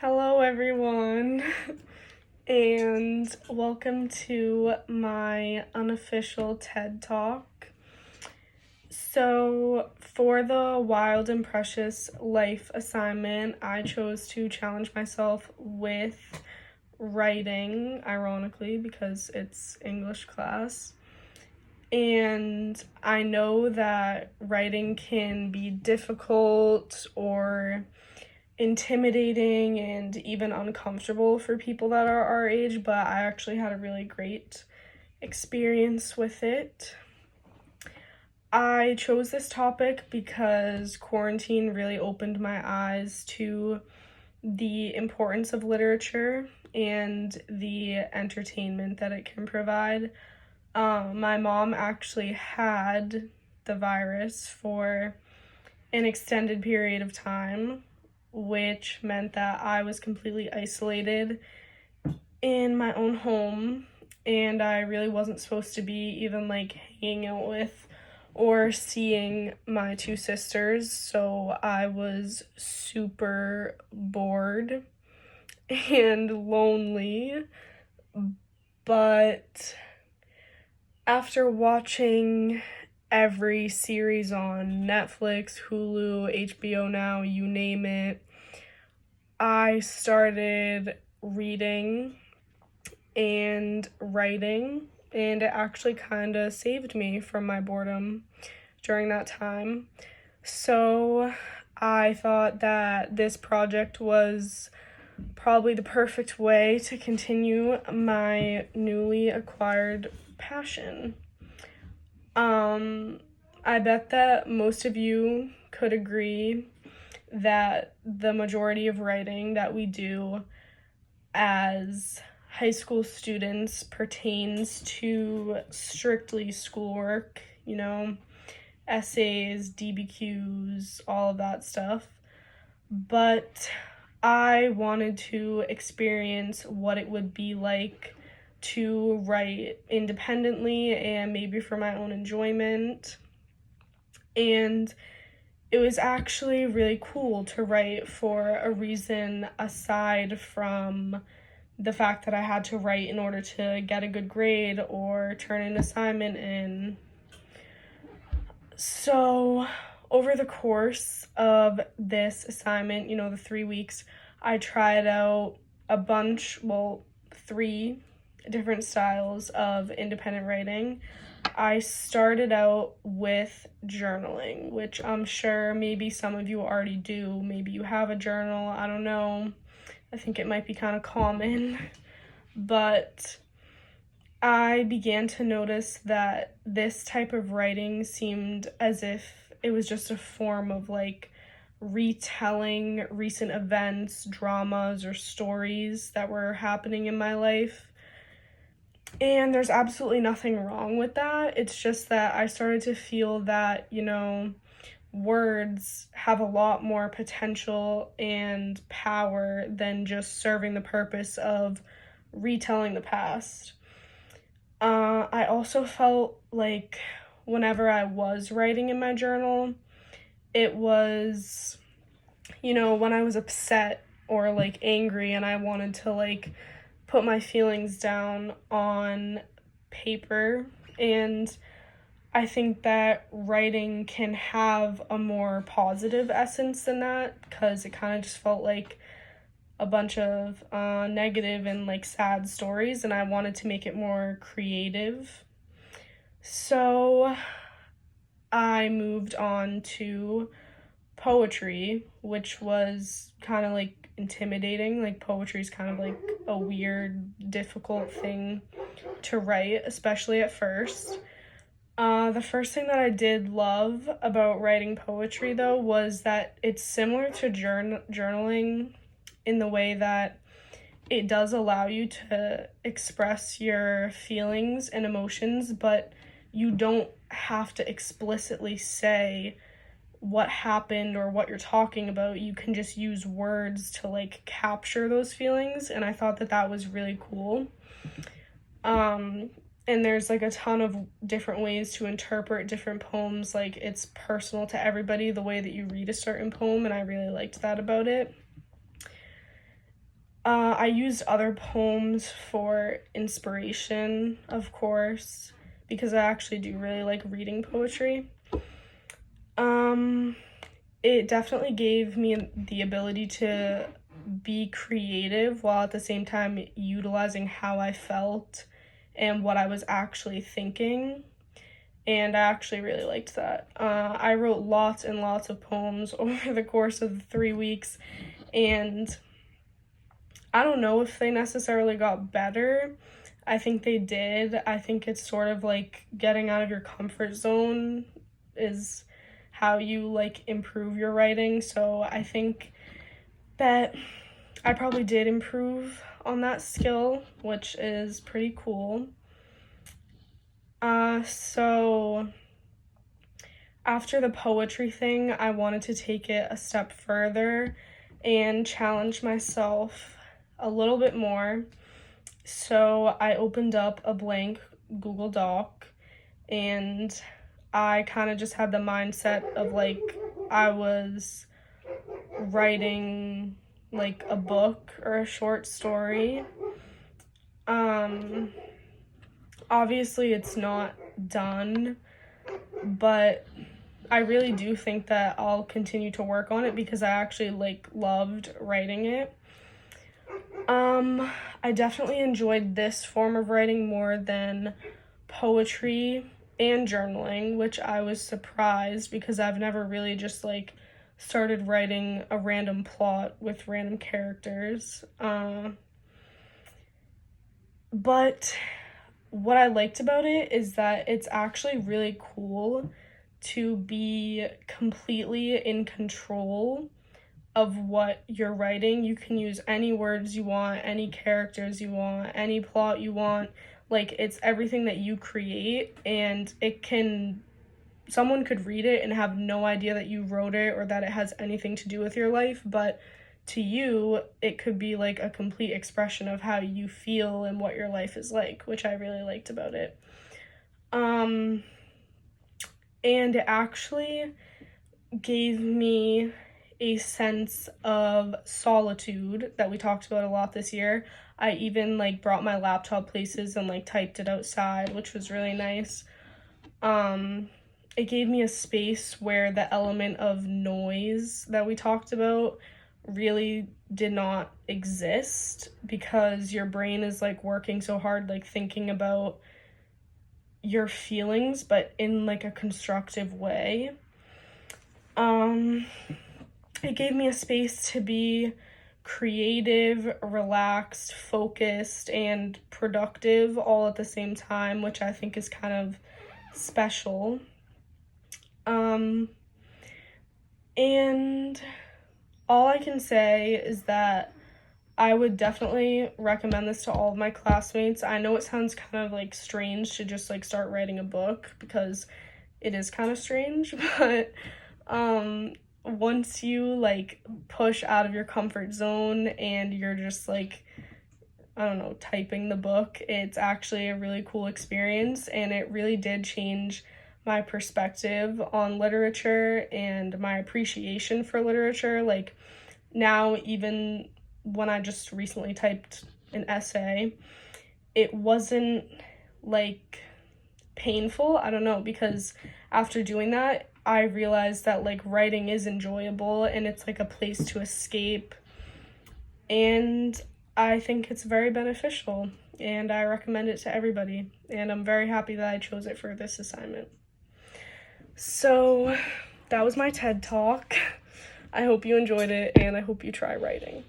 Hello, everyone, and welcome to my unofficial TED Talk. So, for the Wild and Precious Life assignment, I chose to challenge myself with writing, ironically, because it's English class. And I know that writing can be difficult or intimidating and even uncomfortable for people that are our age, but I actually had a really great experience with it. I chose this topic because quarantine really opened my eyes to the importance of literature and the entertainment that it can provide. My mom actually had the virus for an extended period of time, which meant that I was completely isolated in my own home, and I really wasn't supposed to be even hanging out with or seeing my two sisters, so I was super bored and lonely. But after watching every series on Netflix, Hulu, HBO Now, you name it, I started reading and writing, and it actually kind of saved me from my boredom during that time. So I thought that this project was probably the perfect way to continue my newly acquired passion. I bet that most of you could agree that the majority of writing that we do as high school students pertains to strictly schoolwork, essays, DBQs, all of that stuff. But I wanted to experience what it would be like to write independently and maybe for my own enjoyment. And it was actually really cool to write for a reason aside from the fact that I had to write in order to get a good grade or turn an assignment in. So, over the course of this assignment, the 3 weeks, I tried out three different styles of independent writing. I started out with journaling, which I'm sure maybe some of you already do. Maybe you have a journal, I don't know. I think it might be kind of common. But I began to notice that this type of writing seemed as if it was just a form of retelling recent events, dramas, or stories that were happening in my life. And there's absolutely nothing wrong with that. It's just that I started to feel that, words have a lot more potential and power than just serving the purpose of retelling the past. I also felt like whenever I was writing in my journal, it was, when I was upset or angry and I wanted to put my feelings down on paper. And I think that writing can have a more positive essence than that, because it kind of just felt like a bunch of negative and sad stories, and I wanted to make it more creative. So I moved on to poetry, which was kind of intimidating. Poetry is kind of a weird, difficult thing to write, especially at first. The first thing that I did love about writing poetry, though, was that it's similar to journaling in the way that it does allow you to express your feelings and emotions, but you don't have to explicitly say what happened or what you're talking about. You can just use words to capture those feelings, and I thought that that was really cool. And there's a ton of different ways to interpret different poems. It's personal to everybody the way that you read a certain poem, and I really liked that about it. I used other poems for inspiration, of course, because I actually do really like reading poetry. Um, it definitely gave me the ability to be creative while at the same time utilizing how I felt and what I was actually thinking. And I actually really liked that. I wrote lots and lots of poems over the course of the 3 weeks, and I don't know if they necessarily got better. I think they did. I think it's sort of like getting out of your comfort zone is how you like improve your writing. So I think that I probably did improve on that skill, which is pretty cool. So after the poetry thing, I wanted to take it a step further and challenge myself a little bit more. So I opened up a blank Google Doc and I kind of just had the mindset of like I was writing like a book or a short story. Obviously it's not done, but I really do think that I'll continue to work on it because I actually like loved writing it. I definitely enjoyed this form of writing more than poetry and journaling, which I was surprised because I've never really just like started writing a random plot with random characters. But what I liked about it is that it's actually really cool to be completely in control of what you're writing. You can use any words you want, any characters you want, any plot you want. Like, it's everything that you create, and someone could read it and have no idea that you wrote it or that it has anything to do with your life, but to you, it could be like a complete expression of how you feel and what your life is like, which I really liked about it. And it actually gave me a sense of solitude that we talked about a lot this year. I even like brought my laptop places and like typed it outside, which was really nice. It gave me a space where the element of noise that we talked about really did not exist because your brain is like working so hard, like thinking about your feelings, but in like a constructive way. It gave me a space to be creative, relaxed, focused, and productive all at the same time, which I think is kind of special. And all I can say is that I would definitely recommend this to all of my classmates. I know it sounds kind of like strange to just like start writing a book because it is kind of strange, but once you like push out of your comfort zone and you're just like, I don't know, typing the book, it's actually a really cool experience, and it really did change my perspective on literature and my appreciation for literature. Like, now, even when I just recently typed an essay, it wasn't like painful. I don't know, because after doing that, I realized that like writing is enjoyable and it's like a place to escape. And I think it's very beneficial, and I recommend it to everybody. And I'm very happy that I chose it for this assignment. So that was my TED Talk. I hope you enjoyed it, and I hope you try writing.